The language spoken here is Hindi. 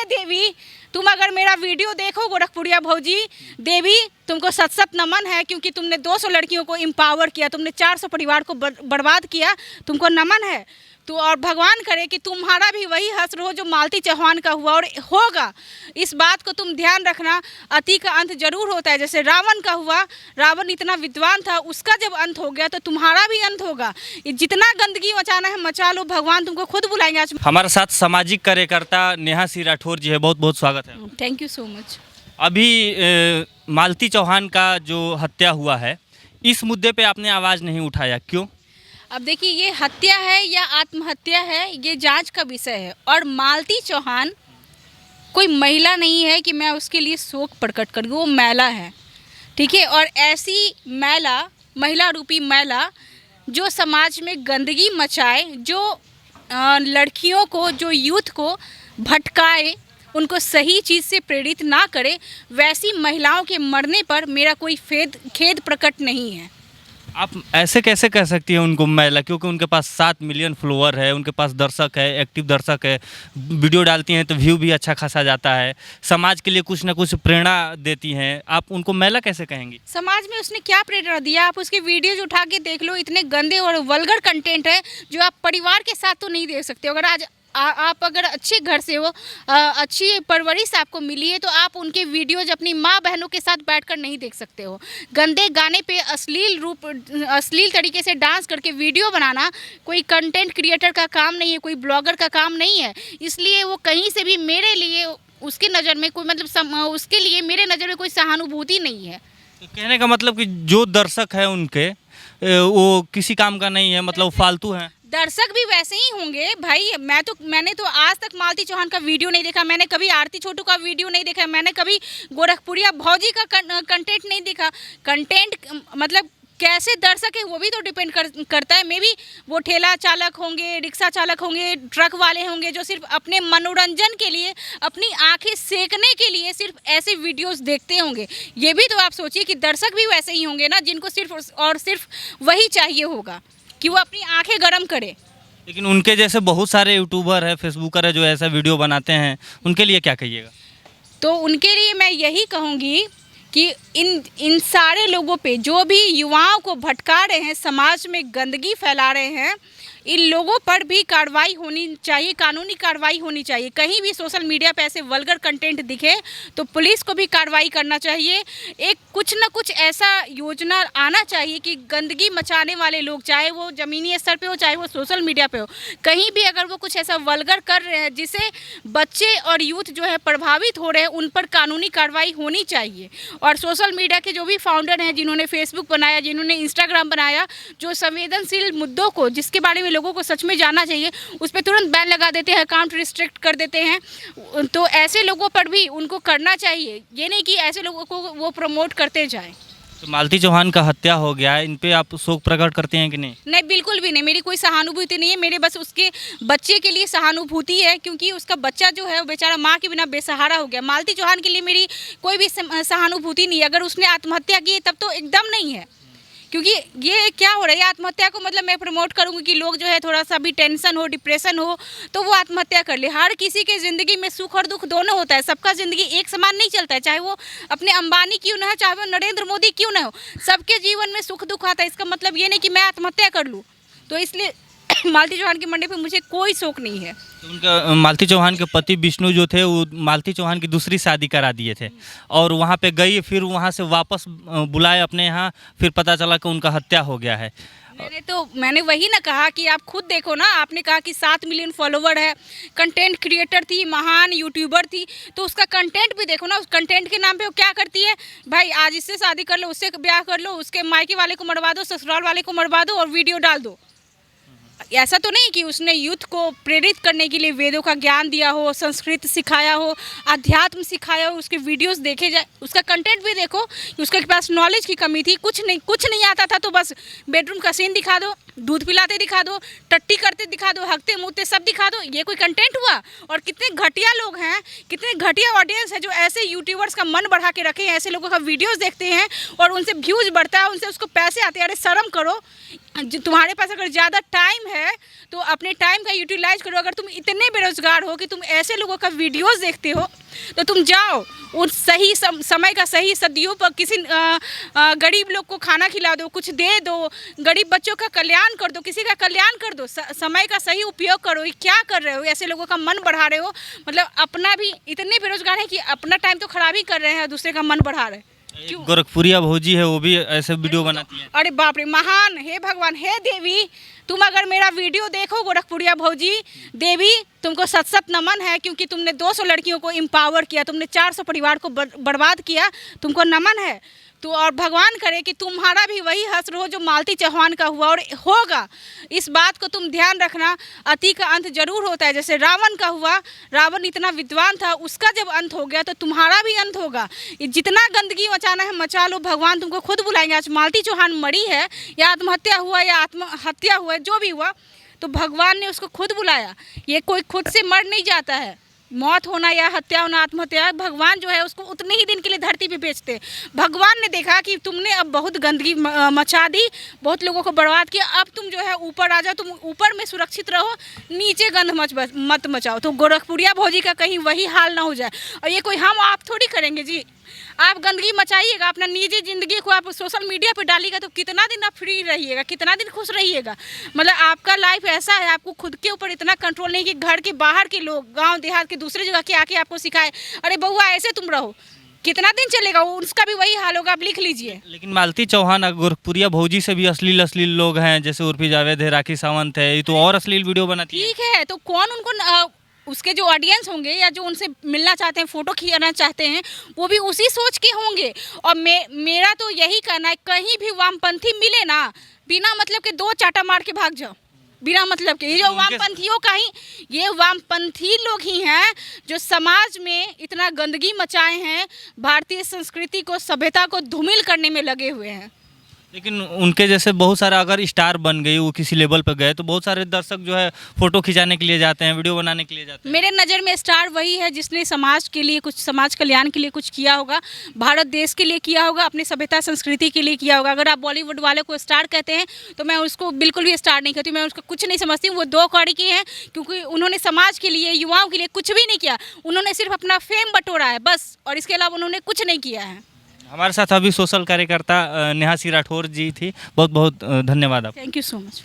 देवी, तुम अगर मेरा वीडियो देखो गोरखपुरिया भौजी देवी, तुमको सत सत नमन है, क्योंकि तुमने 200 लड़कियों को एम्पावर किया, तुमने 400 परिवार को बर्बाद किया, तुमको नमन है। तो और भगवान करे कि तुम्हारा भी वही हश्र हो जो मालती चौहान का हुआ और होगा। इस बात को तुम ध्यान रखना, अति का अंत जरूर होता है। जैसे रावण का हुआ, रावण इतना विद्वान था, उसका जब अंत हो गया तो तुम्हारा भी अंत होगा। जितना गंदगी मचाना है मचा लो, भगवान तुमको खुद बुलाएंगे। आज हमारे साथ सामाजिक कार्यकर्ता नेहा सिंह राठौर जी है, बहुत बहुत स्वागत है। Thank you so much. अभी मालती चौहान का जो हत्या हुआ है, इस मुद्दे पे आपने आवाज़ नहीं उठाया, क्यों? अब देखिए, ये हत्या है या आत्महत्या है, ये जांच का विषय है। और मालती चौहान कोई महिला नहीं है कि मैं उसके लिए शोक प्रकट करूँ, वो महिला है, ठीक है। और ऐसी महिला रूपी महिला जो समाज में गंदगी मचाए, जो लड़कियों को, जो यूथ को भटकाए, उनको सही चीज़ से प्रेरित ना करे, वैसी महिलाओं के मरने पर मेरा कोई खेद प्रकट नहीं है। आप ऐसे कैसे कह सकती हैं उनको महिला, क्योंकि उनके पास 7 मिलियन फॉलोअर है, उनके पास दर्शक है, एक्टिव दर्शक है, वीडियो डालती हैं तो व्यू भी अच्छा खासा जाता है, समाज के लिए कुछ ना कुछ प्रेरणा देती हैं, आप उनको महिला कैसे कहेंगी? समाज में उसने क्या प्रेरणा दिया? आप उसके वीडियोज उठा के देख लो, इतने गंदे और वल्गर कंटेंट है जो आप परिवार के साथ तो नहीं देख सकते। अगर आज आप अगर अच्छे घर से हो, अच्छी परवरिश आपको मिली है, तो आप उनके वीडियोज अपनी माँ बहनों के साथ बैठकर नहीं देख सकते हो। गंदे गाने पे अश्लील तरीके से डांस करके वीडियो बनाना कोई कंटेंट क्रिएटर का काम नहीं है, कोई ब्लॉगर का काम नहीं है। इसलिए वो कहीं से भी मेरे लिए, उसकी नज़र में कोई उसके लिए मेरे नज़र में कोई सहानुभूति नहीं है। तो कहने का मतलब कि जो दर्शक है उनके, वो किसी काम का नहीं है, मतलब फालतू है। दर्शक भी वैसे ही होंगे भाई। मैंने तो आज तक मालती चौहान का वीडियो नहीं देखा, मैंने कभी आरती छोटू का वीडियो नहीं देखा, मैंने कभी गोरखपुरिया भौजी का कंटेंट नहीं देखा। कंटेंट मतलब कैसे दर्शक है वो भी तो डिपेंड करता है। मे बी वो ठेला चालक होंगे, रिक्शा चालक होंगे, ट्रक वाले होंगे, जो सिर्फ अपने मनोरंजन के लिए, अपनी आंखें सेकने के लिए सिर्फ ऐसे वीडियोस देखते होंगे। ये भी तो आप सोचिए कि दर्शक भी वैसे ही होंगे ना, जिनको सिर्फ और सिर्फ वही चाहिए होगा कि वो अपनी आंखें गर्म करे। लेकिन उनके जैसे बहुत सारे यूट्यूबर है, फेसबुकर है, जो ऐसा वीडियो बनाते हैं, उनके लिए क्या कहिएगा? तो उनके लिए मैं यही कहूँगी कि इन सारे लोगों पे, जो भी युवाओं को भटका रहे हैं, समाज में गंदगी फैला रहे हैं, इन लोगों पर भी कार्रवाई होनी चाहिए, कानूनी कार्रवाई होनी चाहिए। कहीं भी सोशल मीडिया पे ऐसे वल्गर कंटेंट दिखे तो पुलिस को भी कार्रवाई करना चाहिए। एक कुछ ना कुछ ऐसा योजना आना चाहिए कि गंदगी मचाने वाले लोग, चाहे वो ज़मीनी स्तर पे हो, चाहे वो सोशल मीडिया पे हो, कहीं भी अगर वो कुछ ऐसा वल्गर कर रहे हैं जिससे बच्चे और यूथ जो है प्रभावित हो रहे हैं, उन पर कानूनी कार्रवाई होनी चाहिए। और सोशल मीडिया के जो भी फाउंडर हैं, जिन्होंने फेसबुक बनाया, जिन्होंने इंस्टाग्राम बनाया, जो संवेदनशील मुद्दों को, जिसके बारे में लोगों को सच में जानना चाहिए, उस पर तुरंत बैन लगा देते हैं, अकाउंट रिस्ट्रिक्ट कर देते हैं। तो ऐसे लोगों पर भी उनको करना चाहिए, ये नहीं कि ऐसे लोगों को वो प्रमोट करते जाएं। तो मालती चौहान का हत्या हो गया है, इन पे आप शोक प्रकट करते हैं कि नहीं? नहीं, बिल्कुल भी नहीं। मेरी कोई सहानुभूति नहीं है, मेरे बस उसके बच्चे के लिए सहानुभूति है, क्योंकि उसका बच्चा जो है वो बेचारा माँ के बिना बेसहारा हो गया। मालती चौहान के लिए मेरी कोई भी सहानुभूति नहीं है। अगर उसने आत्महत्या की तब तो एकदम नहीं है, क्योंकि ये क्या हो रहा है, आत्महत्या को मतलब मैं प्रमोट करूँगी कि लोग जो है थोड़ा सा भी टेंशन हो, डिप्रेशन हो, तो वो आत्महत्या कर ले। हर किसी के ज़िंदगी में सुख और दुख दोनों होता है, सबका ज़िंदगी एक समान नहीं चलता है। चाहे वो अपने अंबानी क्यों ना हो, चाहे वो नरेंद्र मोदी क्यों ना हो, सबके जीवन में सुख दुख आता है। इसका मतलब ये नहीं कि मैं आत्महत्या कर लूँ। तो इसलिए मालती चौहान के मरने पे मुझे कोई शोक नहीं है। तो उनका मालती चौहान के पति विष्णु जो थे, वो मालती चौहान की दूसरी शादी करा दिए थे और वहाँ पे गई, फिर वहाँ से वापस बुलाए अपने यहाँ, फिर पता चला कि उनका हत्या हो गया है। मैंने वही ना कहा कि आप खुद देखो ना, आपने कहा कि 7 मिलियन फॉलोवर है, कंटेंट क्रिएटर थी, महान यूट्यूबर थी, तो उसका कंटेंट भी देखो ना। उस कंटेंट के नाम पे वो क्या करती है भाई, आज इससे शादी कर लो, उससे ब्याह कर लो, उसके मायके वाले को मरवा दो, ससुराल वाले को मरवा दो और वीडियो डाल दो। ऐसा तो नहीं कि उसने यूथ को प्रेरित करने के लिए वेदों का ज्ञान दिया हो, संस्कृत सिखाया हो, अध्यात्म सिखाया हो, उसके वीडियोस देखे जाए, उसका कंटेंट भी देखो। उसके पास नॉलेज की कमी थी, कुछ नहीं आता था, तो बस बेडरूम का सीन दिखा दो, दूध पिलाते दिखा दो, टट्टी करते दिखा दो, हकते मुँहते सब दिखा दो। ये कोई कंटेंट हुआ? और कितने घटिया लोग हैं, कितने घटिया ऑडियंस है जो ऐसे यूट्यूबर्स का मन बढ़ा के रखे हैं, ऐसे लोगों का वीडियोस देखते हैं और उनसे व्यूज़ बढ़ता है, उनसे उसको पैसे आते हैं। अरे शर्म करो, तुम्हारे पास अगर ज़्यादा टाइम है तो अपने टाइम का यूटिलाइज करो। अगर तुम इतने बेरोजगार हो कि तुम ऐसे लोगों का वीडियोस देखते हो तो तुम जाओ उस सही समय का सही सदुपयोग, किसी गरीब लोग को खाना खिला दो, कुछ दे दो, गरीब बच्चों का कल्याण कर दो, किसी का कल्याण कर दो। समय का सही उपयोग करो। ये क्या कर रहे हो? ऐसे लोगों का मन बढ़ा रहे हो। मतलब अपना भी इतने बेरोजगार है कि अपना टाइम तो खराब ही कर रहे हैं, दूसरे का मन बढ़ा रहे हैं। क्यों? गोरखपुरिया भौजी है, वो भी ऐसे वीडियो बनाती है। अरे बाप रे, महान, हे भगवान, हे देवी, तुम अगर मेरा वीडियो देखो गोरखपुरिया भौजी देवी, तुमको सत सत नमन है, क्योंकि तुमने 200 लड़कियों को एम्पावर किया, तुमने 400 परिवार को बर्बाद किया, तुमको नमन है। तो और भगवान करे कि तुम्हारा भी वही हश्र हो जो मालती चौहान का हुआ और होगा। इस बात को तुम ध्यान रखना, अति का अंत जरूर होता है। जैसे रावण का हुआ, रावण इतना विद्वान था, उसका जब अंत हो गया तो तुम्हारा भी अंत होगा। जितना गंदगी मचाना है मचा लो, भगवान तुमको खुद बुलाएंगे। आज मालती चौहान मरी है या आत्महत्या हुआ या आत्महत्या हुआ, जो भी हुआ, तो भगवान ने उसको खुद बुलाया। ये कोई खुद से मर नहीं जाता है। मौत होना या हत्या होना, आत्महत्या, भगवान जो है उसको उतने ही दिन के लिए धरती पे भेजते। भगवान ने देखा कि तुमने अब बहुत गंदगी मचा दी, बहुत लोगों को बर्बाद किया, अब तुम जो है ऊपर आ जाओ, तुम ऊपर में सुरक्षित रहो, नीचे गंद मत मचाओ। तो गोरखपुरिया भौजी का कहीं वही हाल ना हो जाए। और ये कोई हम आप थोड़ी करेंगे जी। आप गंदगी मचाइएगा, अपना निजी ज़िंदगी को आप सोशल मीडिया पे डालिएगा तो कितना दिन आप फ्री रहिएगा, कितना दिन खुश रहिएगा। मतलब आपका लाइफ ऐसा है, आपको खुद के ऊपर इतना कंट्रोल नहीं कि घर के बाहर के लोग, गांव देहात के दूसरे जगह के आके आपको सिखाए, अरे बउआ ऐसे तुम रहो। कितना दिन चलेगा? उसका भी वही हाल होगा, आप लिख लीजिए। लेकिन मालती चौहान गोरखपुरिया भौजी से भी अश्लील लोग हैं, जैसे उर्फी जावेद है, राखी सावंत है, ये तो और अश्लील वीडियो बनाती है। ठीक है, तो कौन उनको उसके जो ऑडियंस होंगे या जो उनसे मिलना चाहते हैं, फ़ोटो खींचना चाहते हैं, वो भी उसी सोच के होंगे। और मेरा तो यही कहना है, कहीं भी वामपंथी मिले ना, बिना मतलब के 2 चाटा मार के भाग जाओ, बिना मतलब के। ये जो वामपंथियों का ही, ये वामपंथी लोग ही हैं जो समाज में इतना गंदगी मचाए हैं, भारतीय संस्कृति को, सभ्यता को धूमिल करने में लगे हुए हैं। लेकिन उनके जैसे बहुत सारा अगर स्टार बन गई, वो किसी लेवल पर गए, तो बहुत सारे दर्शक जो है फोटो खिंचाने के लिए जाते हैं, वीडियो बनाने के लिए जाते हैं। मेरे नज़र में स्टार वही है जिसने समाज के लिए कुछ, समाज कल्याण के लिए कुछ किया होगा, भारत देश के लिए किया होगा, अपनी सभ्यता संस्कृति के लिए किया होगा। अगर आप बॉलीवुड वाले को स्टार कहते हैं तो मैं उसको बिल्कुल भी स्टार नहीं कहती, मैं उसको कुछ नहीं समझती हूँ। वो 2 कौड़ी के हैं, क्योंकि उन्होंने समाज के लिए, युवाओं के लिए कुछ भी नहीं किया। उन्होंने सिर्फ अपना फेम बटोरा है बस, और इसके अलावा उन्होंने कुछ नहीं किया है। हमारे साथ अभी सोशल कार्यकर्ता नेहा सिंह राठौर जी थी। बहुत बहुत धन्यवाद आप। Thank you so much.